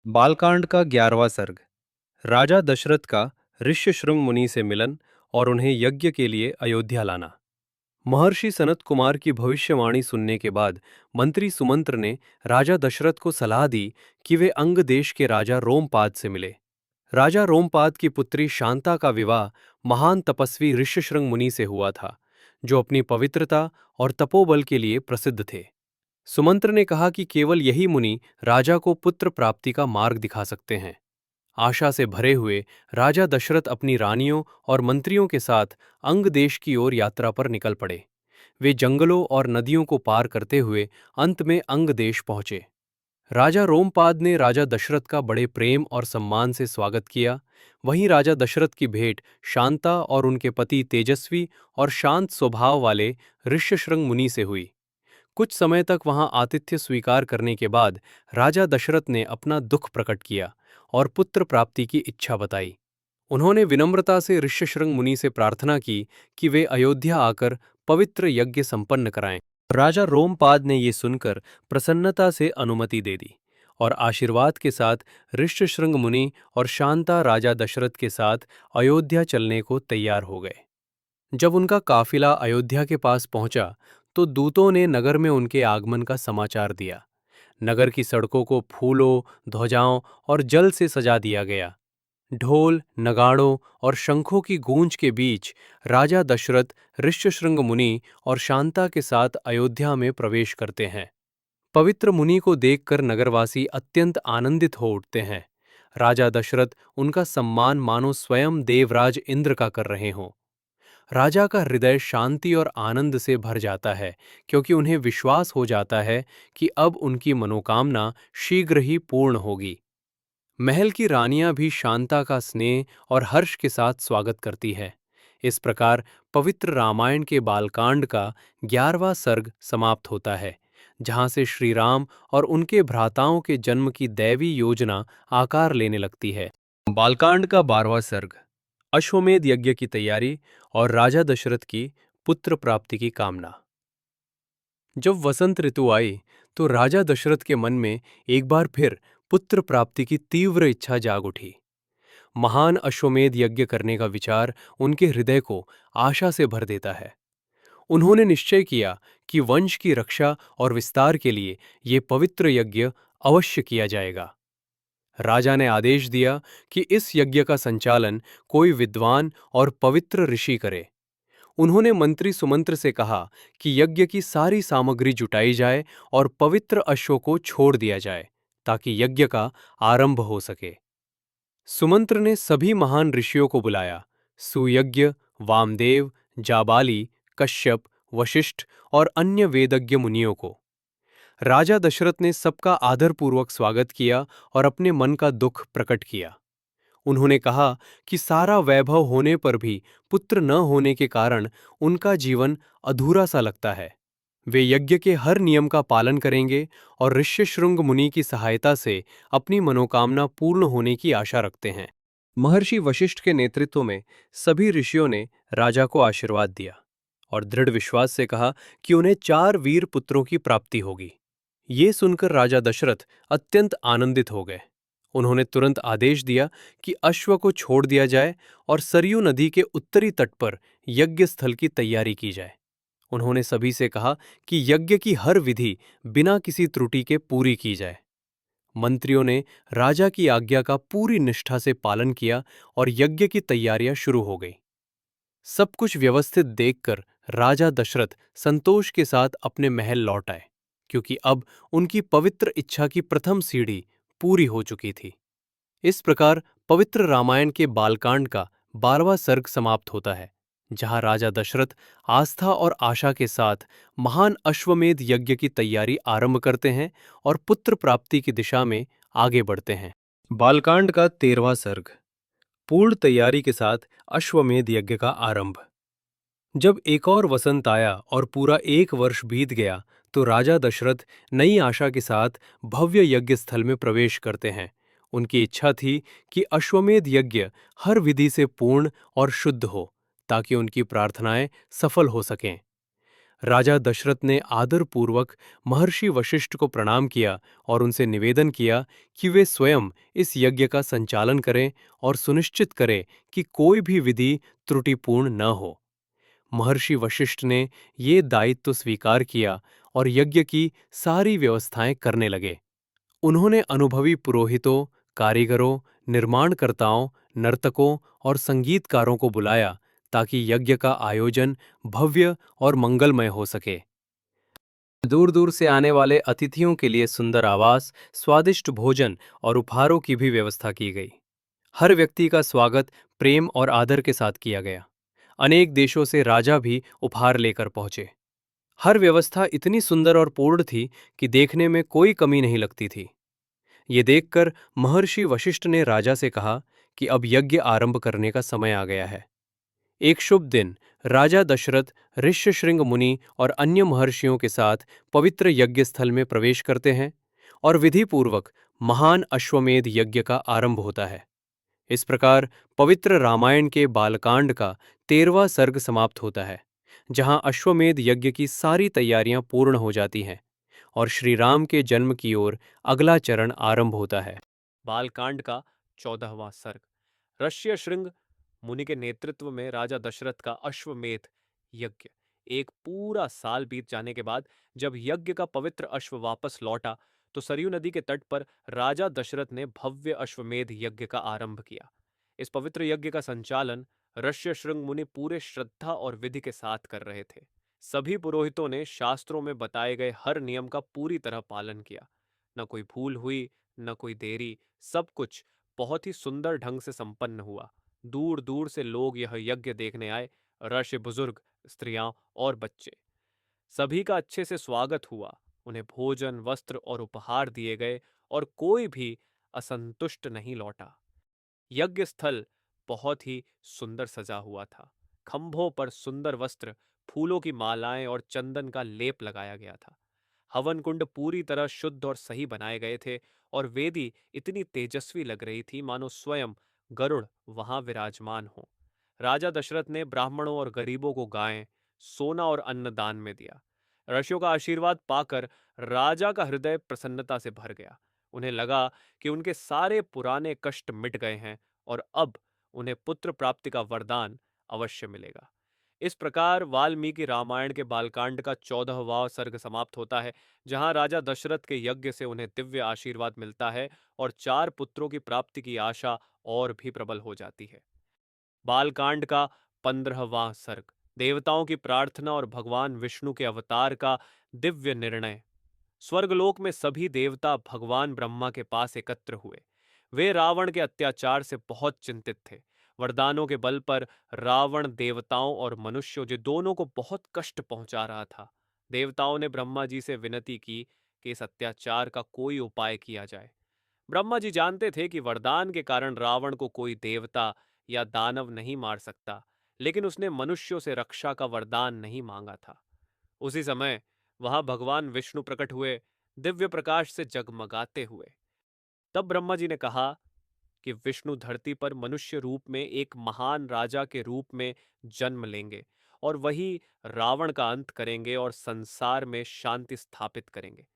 बालकांड का 11वां सर्ग। राजा दशरथ का ऋष्यशृंग मुनि से मिलन और उन्हें यज्ञ के लिए अयोध्या लाना। महर्षि सनत कुमार की भविष्यवाणी सुनने के बाद मंत्री सुमंत्र ने राजा दशरथ को सलाह दी कि वे अंग देश के राजा रोमपाद से मिले। राजा रोमपाद की पुत्री शांता का विवाह महान तपस्वी ऋष्यशृंग मुनि से हुआ था, जो अपनी पवित्रता और तपोबल के लिए प्रसिद्ध थे। सुमंत्र ने कहा कि केवल यही मुनि राजा को पुत्र प्राप्ति का मार्ग दिखा सकते हैं। आशा से भरे हुए राजा दशरथ अपनी रानियों और मंत्रियों के साथ अंग देश की ओर यात्रा पर निकल पड़े। वे जंगलों और नदियों को पार करते हुए अंत में अंग देश पहुंचे। राजा रोमपाद ने राजा दशरथ का बड़े प्रेम और सम्मान से स्वागत किया। वहीं राजा दशरथ की भेंट शांता और उनके पति तेजस्वी और शांत स्वभाव वाले ऋष्यशृंग मुनि से हुई। कुछ समय तक वहां आतिथ्य स्वीकार करने के बाद राजा दशरथ ने अपना दुख प्रकट किया और पुत्र प्राप्ति की इच्छा बताई। उन्होंने विनम्रता से ऋष्यशृंग मुनि से प्रार्थना की कि वे अयोध्या आकर पवित्र यज्ञ संपन्न कराएं। राजा रोमपाद ने ये सुनकर प्रसन्नता से अनुमति दे दी और आशीर्वाद के साथ ऋष्यशृंग मुनि और शांता राजा दशरथ के साथ अयोध्या चलने को तैयार हो गए। जब उनका काफिला अयोध्या के पास पहुंचा तो दूतों ने नगर में उनके आगमन का समाचार दिया। नगर की सड़कों को फूलों, ध्वजाओं और जल से सजा दिया गया। ढोल, नगाड़ों और शंखों की गूंज के बीच राजा दशरथ ऋष्यशृंग मुनि और शांता के साथ अयोध्या में प्रवेश करते हैं। पवित्र मुनि को देखकर नगरवासी अत्यंत आनंदित हो उठते हैं। राजा दशरथ उनका सम्मान मानो स्वयं देवराज इंद्र का कर रहे हों। राजा का हृदय शांति और आनंद से भर जाता है, क्योंकि उन्हें विश्वास हो जाता है कि अब उनकी मनोकामना शीघ्र ही पूर्ण होगी। महल की रानियां भी शांता का स्नेह और हर्ष के साथ स्वागत करती है। इस प्रकार पवित्र रामायण के बालकांड का 11वां सर्ग समाप्त होता है, जहां से श्री राम और उनके भ्राताओं के जन्म की दैवी योजना आकार लेने लगती है। बालकांड का 12वां सर्ग। अश्वमेध यज्ञ की तैयारी और राजा दशरथ की पुत्र प्राप्ति की कामना। जब वसंत ऋतु आई तो राजा दशरथ के मन में एक बार फिर पुत्र प्राप्ति की तीव्र इच्छा जाग उठी। महान अश्वमेध यज्ञ करने का विचार उनके हृदय को आशा से भर देता है। उन्होंने निश्चय किया कि वंश की रक्षा और विस्तार के लिए ये पवित्र यज्ञ अवश्य किया जाएगा। राजा ने आदेश दिया कि इस यज्ञ का संचालन कोई विद्वान और पवित्र ऋषि करे। उन्होंने मंत्री सुमंत्र से कहा कि यज्ञ की सारी सामग्री जुटाई जाए और पवित्र अश्वों को छोड़ दिया जाए, ताकि यज्ञ का आरंभ हो सके। सुमंत्र ने सभी महान ऋषियों को बुलाया। सुयज्ञ, वामदेव, जाबाली, कश्यप, वशिष्ठ और अन्य वेदज्ञ मुनियों को। राजा दशरथ ने सबका आदरपूर्वक स्वागत किया और अपने मन का दुख प्रकट किया। उन्होंने कहा कि सारा वैभव होने पर भी पुत्र न होने के कारण उनका जीवन अधूरा सा लगता है। वे यज्ञ के हर नियम का पालन करेंगे और ऋष्यशृंग मुनि की सहायता से अपनी मनोकामना पूर्ण होने की आशा रखते हैं। महर्षि वशिष्ठ के नेतृत्व में सभी ऋषियों ने राजा को आशीर्वाद दिया और दृढ़ विश्वास से कहा कि उन्हें 4 वीर पुत्रों की प्राप्ति होगी। ये सुनकर राजा दशरथ अत्यंत आनंदित हो गए। उन्होंने तुरंत आदेश दिया कि अश्व को छोड़ दिया जाए और सरयू नदी के उत्तरी तट पर यज्ञ स्थल की तैयारी की जाए। उन्होंने सभी से कहा कि यज्ञ की हर विधि बिना किसी त्रुटि के पूरी की जाए। मंत्रियों ने राजा की आज्ञा का पूरी निष्ठा से पालन किया और यज्ञ की तैयारियां शुरू हो गई। सब कुछ व्यवस्थित देखकर राजा दशरथ संतोष के साथ अपने महल लौट आए, क्योंकि अब उनकी पवित्र इच्छा की प्रथम सीढ़ी पूरी हो चुकी थी। इस प्रकार पवित्र रामायण के बालकांड का 12वां सर्ग समाप्त होता है, जहां राजा दशरथ आस्था और आशा के साथ महान अश्वमेध यज्ञ की तैयारी आरंभ करते हैं और पुत्र प्राप्ति की दिशा में आगे बढ़ते हैं। बालकांड का 13वां सर्ग। पूर्ण तैयारी के साथ अश्वमेध यज्ञ का आरंभ। जब एक और वसंत आया और पूरा 1 वर्ष बीत गया तो राजा दशरथ नई आशा के साथ भव्य यज्ञ स्थल में प्रवेश करते हैं। उनकी इच्छा थी कि अश्वमेध यज्ञ हर विधि से पूर्ण और शुद्ध हो, ताकि उनकी प्रार्थनाएं सफल हो सकें। राजा दशरथ ने आदरपूर्वक महर्षि वशिष्ठ को प्रणाम किया और उनसे निवेदन किया कि वे स्वयं इस यज्ञ का संचालन करें और सुनिश्चित करें कि कोई भी विधि त्रुटिपूर्ण न हो। महर्षि वशिष्ठ ने ये दायित्व स्वीकार किया और यज्ञ की सारी व्यवस्थाएं करने लगे। उन्होंने अनुभवी पुरोहितों, कारीगरों, निर्माणकर्ताओं, नर्तकों और संगीतकारों को बुलाया ताकि यज्ञ का आयोजन भव्य और मंगलमय हो सके। दूर दूर से आने वाले अतिथियों के लिए सुंदर आवास, स्वादिष्ट भोजन और उपहारों की भी व्यवस्था की गई। हर व्यक्ति का स्वागत प्रेम और आदर के साथ किया गया। अनेक देशों से राजा भी उपहार लेकर पहुंचे। हर व्यवस्था इतनी सुंदर और पूर्ण थी कि देखने में कोई कमी नहीं लगती थी। ये देखकर महर्षि वशिष्ठ ने राजा से कहा कि अब यज्ञ आरंभ करने का समय आ गया है। एक शुभ दिन राजा दशरथ ऋष्यशृंग मुनि और अन्य महर्षियों के साथ पवित्र यज्ञ स्थल में प्रवेश करते हैं और विधिपूर्वक महान अश्वमेध यज्ञ का आरंभ होता है। इस प्रकार पवित्र रामायण के बालकांड का 13वां सर्ग समाप्त होता है, जहां अश्वमेध यज्ञ की सारी तैयारियां पूर्ण हो जाती हैं और श्री राम के जन्म की ओर अगला चरण आरंभ होता है। बालकांड का 14वां सर्ग। ऋष्यशृंग मुनि के नेतृत्व में राजा दशरथ का अश्वमेध यज्ञ। एक पूरा साल बीत जाने के बाद जब यज्ञ का पवित्र अश्व वापस लौटा तो सरयू नदी के तट पर राजा दशरथ ने भव्य अश्वमेध यज्ञ का आरंभ किया। इस पवित्र यज्ञ का संचालन ऋष्यशृंग मुनि पूरे श्रद्धा और विधि के साथ कर रहे थे। सभी पुरोहितों ने शास्त्रों में बताए गए हर नियम का पूरी तरह पालन किया। न कोई भूल हुई, न कोई देरी। सब कुछ बहुत ही सुंदर ढंग से संपन्न हुआ। दूर दूर से लोग यह यज्ञ देखने आए। ऋषि, बुजुर्ग, स्त्रियां और बच्चे, सभी का अच्छे से स्वागत हुआ। उन्हें भोजन, वस्त्र और उपहार दिए गए और कोई भी असंतुष्ट नहीं लौटा। यज्ञ स्थल बहुत ही सुंदर सजा हुआ था। खंभों पर सुंदर वस्त्र, फूलों की मालाएं और चंदन का लेप लगाया गया था। हवन कुंड पूरी तरह शुद्ध और सही बनाए गए थे और वेदी इतनी तेजस्वी लग रही थी मानो स्वयं गरुड़ वहां विराजमान हो। राजा दशरथ ने ब्राह्मणों और गरीबों को गायें, सोना और अन्न दान में दिया। ऋषियों का आशीर्वाद पाकर राजा का हृदय प्रसन्नता से भर गया। उन्हें लगा कि उनके सारे पुराने कष्ट मिट गए हैं और अब उन्हें पुत्र प्राप्ति का वरदान अवश्य मिलेगा। इस प्रकार वाल्मीकि रामायण के बालकांड का 14वां सर्ग समाप्त होता है, जहां राजा दशरथ के यज्ञ से उन्हें दिव्य आशीर्वाद मिलता है और 4 पुत्रों की प्राप्ति की आशा और भी प्रबल हो जाती है। बालकांड का 15वां सर्ग। देवताओं की प्रार्थना और भगवान विष्णु के अवतार का दिव्य निर्णय। स्वर्गलोक में सभी देवता भगवान ब्रह्मा के पास एकत्र हुए। वे रावण के अत्याचार से बहुत चिंतित थे। वरदानों के बल पर रावण देवताओं और मनुष्यों जो दोनों को बहुत कष्ट पहुंचा रहा था। देवताओं ने ब्रह्मा जी से विनती की कि इस अत्याचार का कोई उपाय किया जाए। ब्रह्मा जी जानते थे कि वरदान के कारण रावण को कोई देवता या दानव नहीं मार सकता, लेकिन उसने मनुष्यों से रक्षा का वरदान नहीं मांगा था। उसी समय वहां भगवान विष्णु प्रकट हुए, दिव्य प्रकाश से जगमगाते हुए। तब ब्रह्मा जी ने कहा कि विष्णु धरती पर मनुष्य रूप में एक महान राजा के रूप में जन्म लेंगे और वही रावण का अंत करेंगे और संसार में शांति स्थापित करेंगे।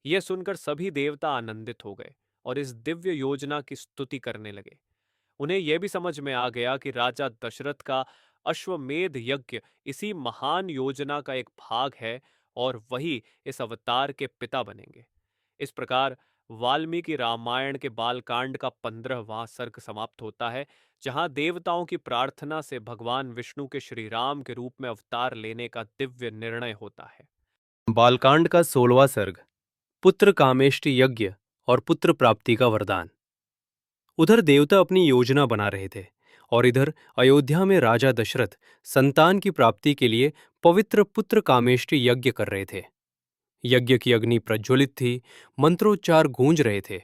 यह सुनकर सभी देवता आनंदित हो गए और इस दिव्य योजना की स्तुति करने लगे। उन्हें यह भी समझ में आ गया कि राजा दशरथ का अश्वमेध यज्ञ इसी महान योजना का एक भाग है और वही इस अवतार के पिता बनेंगे। इस प्रकार वाल्मीकि रामायण के बालकांड का 15वां सर्ग समाप्त होता है, जहां देवताओं की प्रार्थना से भगवान विष्णु के श्री राम के रूप में अवतार लेने का दिव्य निर्णय होता है। बालकांड का 16वां सर्ग। पुत्र कामेष्टि यज्ञ और पुत्र प्राप्ति का वरदान। उधर देवता अपनी योजना बना रहे थे और इधर अयोध्या में राजा दशरथ संतान की प्राप्ति के लिए पवित्र पुत्र कामेष्टि यज्ञ कर रहे थे। यज्ञ की अग्नि प्रज्वलित थी, मंत्रोच्चार गूंज रहे थे।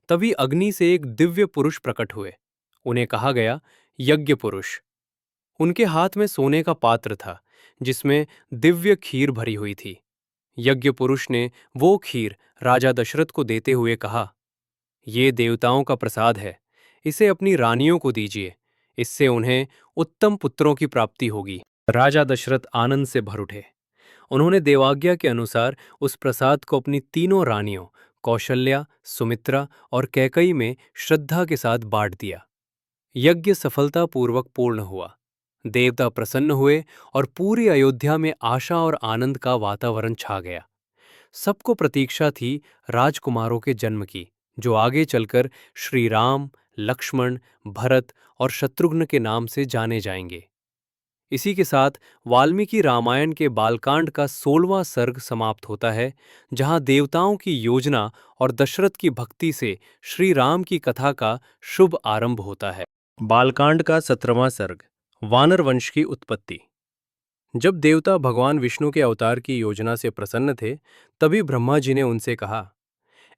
तभी अग्नि से एक दिव्य पुरुष प्रकट हुए। उन्हें कहा गया यज्ञ पुरुष। उनके हाथ में सोने का पात्र था जिसमें दिव्य खीर भरी हुई थी। यज्ञ पुरुष ने वो खीर राजा दशरथ को देते हुए कहा, ये देवताओं का प्रसाद है, इसे अपनी रानियों को दीजिए, इससे उन्हें उत्तम पुत्रों की प्राप्ति होगी। राजा दशरथ आनंद से भर उठे उन्होंने देवाज्ञा के अनुसार उस प्रसाद को अपनी तीनों रानियों कौशल्या, सुमित्रा और कैकई में श्रद्धा के साथ बांट दिया। यज्ञ सफलतापूर्वक पूर्ण हुआ। देवता प्रसन्न हुए और पूरी अयोध्या में आशा और आनंद का वातावरण छा गया। सबको प्रतीक्षा थी राजकुमारों के जन्म की, जो आगे चलकर श्री राम, लक्ष्मण, भरत और शत्रुघ्न के नाम से जाने जाएंगे। इसी के साथ वाल्मीकि रामायण के बालकांड का 16वां सर्ग समाप्त होता है, जहां देवताओं की योजना और दशरथ की भक्ति से श्री राम की कथा का शुभ आरंभ होता है। बालकांड का 17वां सर्ग, वानर वंश की उत्पत्ति। जब देवता भगवान विष्णु के अवतार की योजना से प्रसन्न थे, तभी ब्रह्मा जी ने उनसे कहा,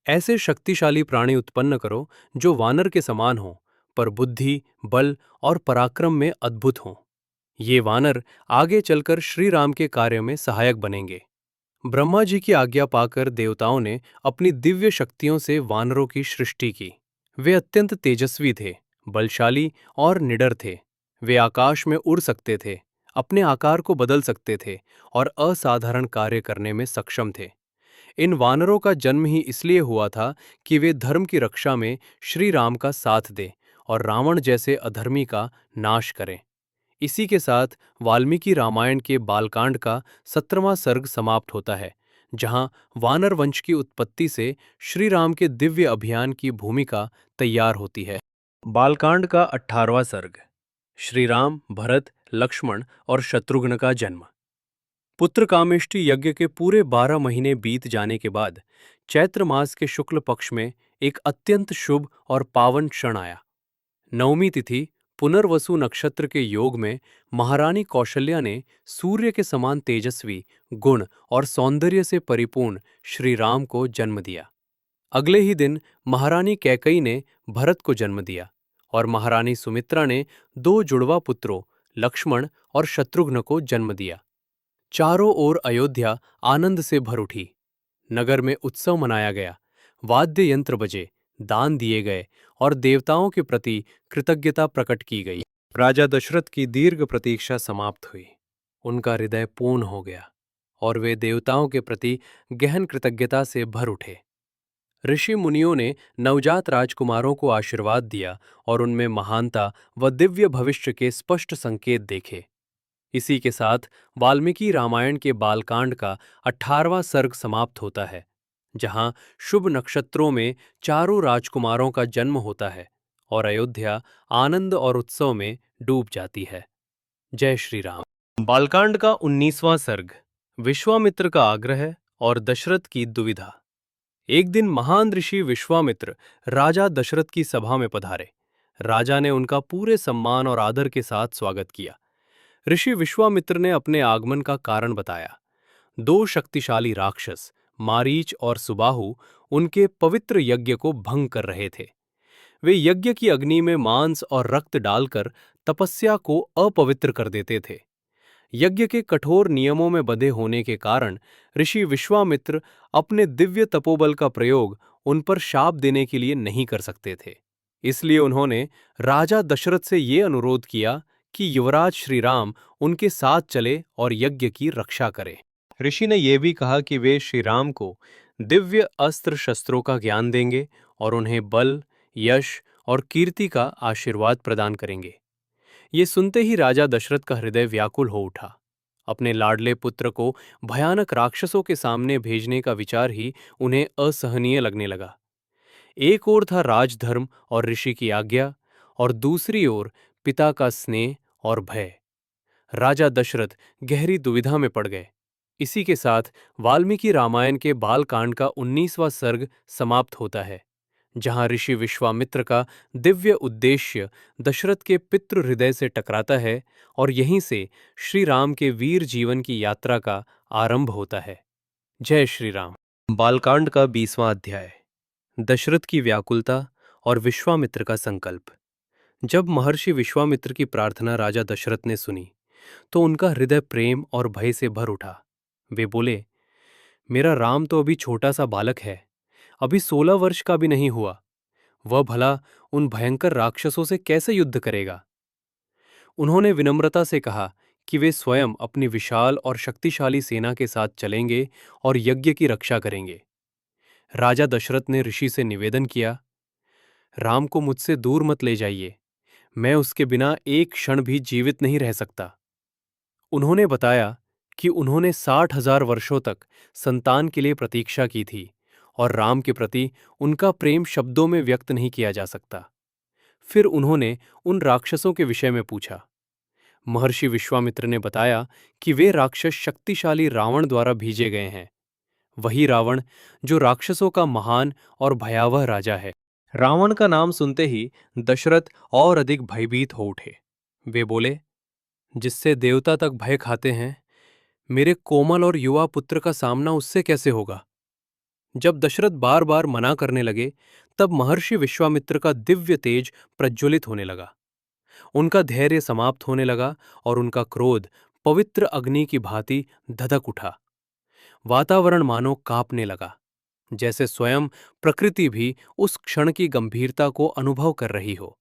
ऐसे शक्तिशाली प्राणी उत्पन्न करो जो वानर के समान हों, पर बुद्धि, बल और पराक्रम में अद्भुत हों। ये वानर आगे चलकर श्री राम के कार्य में सहायक बनेंगे। ब्रह्मा जी की आज्ञा पाकर देवताओं ने अपनी दिव्य शक्तियों से वानरों की सृष्टि की। वे अत्यंत तेजस्वी थे, बलशाली और निडर थे। वे आकाश में उड़ सकते थे, अपने आकार को बदल सकते थे और असाधारण कार्य करने में सक्षम थे। इन वानरों का जन्म ही इसलिए हुआ था कि वे धर्म की रक्षा में श्री राम का साथ दें और रावण जैसे अधर्मी का नाश करें। इसी के साथ वाल्मीकि रामायण के बालकांड का 17वां सर्ग समाप्त होता है, जहां वानर वंश की उत्पत्ति से श्री राम के दिव्य अभियान की भूमिका तैयार होती है। बालकांड का 18वां सर्ग, श्री राम, भरत, लक्ष्मण और शत्रुघ्न का जन्म। पुत्र कामेष्टि यज्ञ के पूरे 12 महीने बीत जाने के बाद चैत्र मास के शुक्ल पक्ष में एक अत्यंत शुभ और पावन क्षण आया। नवमी तिथि पुनर्वसु नक्षत्र के योग में महारानी कौशल्या ने सूर्य के समान तेजस्वी, गुण और सौंदर्य से परिपूर्ण श्री राम को जन्म दिया। अगले ही दिन महारानी कैकई ने भरत को जन्म दिया और महारानी सुमित्रा ने 2 जुड़वा पुत्रों लक्ष्मण और शत्रुघ्न को जन्म दिया। चारों ओर अयोध्या आनंद से भर उठी। नगर में उत्सव मनाया गया, वाद्य यंत्र बजे, दान दिए गए और देवताओं के प्रति कृतज्ञता प्रकट की गई। राजा दशरथ की दीर्घ प्रतीक्षा समाप्त हुई। उनका हृदय पूर्ण हो गया और वे देवताओं के प्रति गहन कृतज्ञता से भर उठे। ऋषि मुनियों ने नवजात राजकुमारों को आशीर्वाद दिया और उनमें महानता व दिव्य भविष्य के स्पष्ट संकेत देखे। इसी के साथ वाल्मीकि रामायण के बालकांड का 18वां सर्ग समाप्त होता है, जहां शुभ नक्षत्रों में चारों राजकुमारों का जन्म होता है और अयोध्या आनंद और उत्सव में डूब जाती है। जय श्री राम। बालकांड का 19वां सर्ग, विश्वामित्र का आग्रह और दशरथ की दुविधा। एक दिन महान ऋषि विश्वामित्र राजा दशरथ की सभा में पधारे। राजा ने उनका पूरे सम्मान और आदर के साथ स्वागत किया। ऋषि विश्वामित्र ने अपने आगमन का कारण बताया। 2 शक्तिशाली राक्षस मारीच और सुबाहु उनके पवित्र यज्ञ को भंग कर रहे थे। वे यज्ञ की अग्नि में मांस और रक्त डालकर तपस्या को अपवित्र कर देते थे। यज्ञ के कठोर नियमों में बंधे होने के कारण ऋषि विश्वामित्र अपने दिव्य तपोबल का प्रयोग उन पर शाप देने के लिए नहीं कर सकते थे। इसलिए उन्होंने राजा दशरथ से ये अनुरोध किया कि युवराज श्री राम उनके साथ चले और यज्ञ की रक्षा करें। ऋषि ने यह भी कहा कि वे श्री राम को दिव्य अस्त्र शस्त्रों का ज्ञान देंगे और उन्हें बल, यश और कीर्ति का आशीर्वाद प्रदान करेंगे। ये सुनते ही राजा दशरथ का हृदय व्याकुल हो उठा। अपने लाडले पुत्र को भयानक राक्षसों के सामने भेजने का विचार ही उन्हें असहनीय लगने लगा। एक ओर था राजधर्म और ऋषि की आज्ञा, और दूसरी ओर पिता का स्नेह और भय। राजा दशरथ गहरी दुविधा में पड़ गए। इसी के साथ वाल्मीकि रामायण के बालकांड का 19वां सर्ग समाप्त होता है, जहां ऋषि विश्वामित्र का दिव्य उद्देश्य दशरथ के पितृ हृदय से टकराता है और यहीं से श्री राम के वीर जीवन की यात्रा का आरंभ होता है। जय श्री राम। बालकांड का 20वां अध्याय, दशरथ की व्याकुलता और विश्वामित्र का संकल्प। जब महर्षि विश्वामित्र की प्रार्थना राजा दशरथ ने सुनी, तो उनका हृदय प्रेम और भय से भर उठा। वे बोले, मेरा राम तो अभी छोटा सा बालक है, अभी 16 वर्ष का भी नहीं हुआ। वह भला उन भयंकर राक्षसों से कैसे युद्ध करेगा? उन्होंने विनम्रता से कहा कि वे स्वयं अपनी विशाल और शक्तिशाली सेना के साथ चलेंगे और यज्ञ की रक्षा करेंगे। राजा दशरथ ने ऋषि से निवेदन किया, राम को मुझसे दूर मत ले जाइए, मैं उसके बिना एक क्षण भी जीवित नहीं रह सकता। उन्होंने बताया कि उन्होंने 60,000 वर्षों तक संतान के लिए प्रतीक्षा की थी और राम के प्रति उनका प्रेम शब्दों में व्यक्त नहीं किया जा सकता। फिर उन्होंने उन राक्षसों के विषय में पूछा। महर्षि विश्वामित्र ने बताया कि वे राक्षस शक्तिशाली रावण द्वारा भेजे गए हैं, वही रावण जो राक्षसों का महान और भयावह राजा है। रावण का नाम सुनते ही दशरथ और अधिक भयभीत हो उठे। वे बोले, जिससे देवता तक भय खाते हैं, मेरे कोमल और युवा पुत्र का सामना उससे कैसे होगा। जब दशरथ बार बार मना करने लगे, तब महर्षि विश्वामित्र का दिव्य तेज प्रज्वलित होने लगा। उनका धैर्य समाप्त होने लगा और उनका क्रोध पवित्र अग्नि की भांति धधक उठा। वातावरण मानो कांपने लगा, जैसे स्वयं प्रकृति भी उस क्षण की गंभीरता को अनुभव कर रही हो।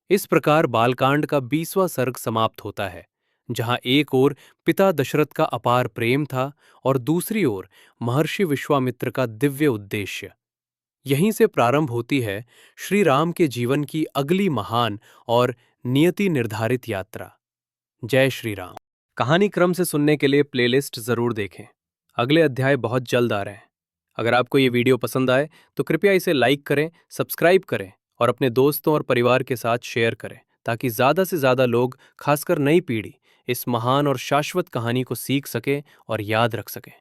इस प्रकार बालकांड का 20वां सर्ग समाप्त होता है, जहां एक ओर पिता दशरथ का अपार प्रेम था और दूसरी ओर महर्षि विश्वामित्र का दिव्य उद्देश्य। यहीं से प्रारंभ होती है श्री राम के जीवन की अगली महान और नियति निर्धारित यात्रा। जय श्री राम। कहानी क्रम से सुनने के लिए प्लेलिस्ट जरूर देखें। अगले अध्याय बहुत जल्द आ रहे हैं। अगर आपको ये वीडियो पसंद आए तो कृपया इसे लाइक करें, सब्सक्राइब करें और अपने दोस्तों और परिवार के साथ शेयर करें, ताकि ज़्यादा से ज़्यादा लोग, खासकर नई पीढ़ी, इस महान और शाश्वत कहानी को सीख सके और याद रख सके।